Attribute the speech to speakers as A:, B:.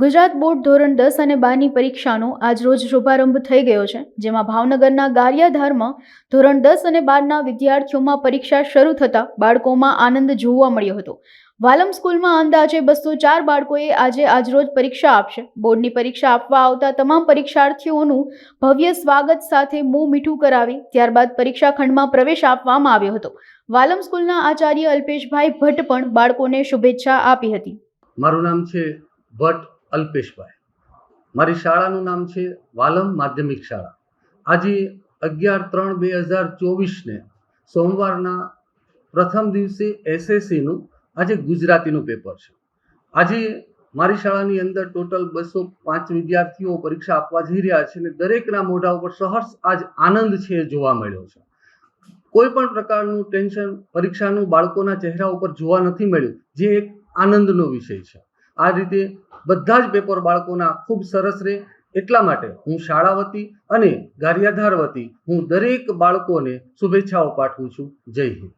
A: Gujarat board ધોરણ 10 અને 12ની પરીક્ષાનો આજરોજ શુભારંભ થઈ ગયો છે, જેમાં ભાવનગરના ગારિયાધારમાં ધોરણ 10 અને 12ના વિદ્યાર્થીઓમાં પરીક્ષા શરૂ થતાં બાળકોમાં આનંદ જોવા મળ્યો હતો. વાલમ સ્કૂલમાં અંદાજે 204 બાળકોએ આજરોજ પરીક્ષા આપશે. બોર્ડની પરીક્ષા આપવા આવતા તમામ પરીક્ષાર્થીઓનું ભવ્ય સ્વાગત સાથે મોં મીઠું કરાવી ત્યારબાદ પરીક્ષા ખંડમાં પ્રવેશ આપવામાં આવ્યો હતો. વાલમ સ્કૂલના આચાર્ય અલ્પેશભાઈ ભટ્ટ પણ બાળકોને શુભેચ્છા આપી હતી.
B: મારું નામ છે ભટ્ટ અલ્પેશભાઈ. મારી શાળાનું નામ છે વાલમ માધ્યમિક શાળા. આજે 11/3/2024ને સોમવારના પ્રથમ દિવસે એસએસસીનું આજે ગુજરાતીનું પેપર છે. આજે મારી શાળાની અંદર ટોટલ 205 વિદ્યાર્થીઓ પરીક્ષા આપવા જઈ રહ્યા છે અને દરેકના મોઢા ઉપર સહર્ષ આજ આનંદ છે જોવા મળ્યો છે. કોઈ પણ પ્રકારનું ટેન્શન પરીક્ષાનું બાળકોના ચહેરા ઉપર જોવા નથી મળ્યું, જે એક આનંદનો વિષય છે. આ રીતે બધા જ પેપર બાળકોના ખૂબ સરસ રહે એટલા માટે હું શાળા વતી અને ગારિયાધાર વતી હું દરેક બાળકોને શુભેચ્છાઓ પાઠવું છું. જય હિન્દ.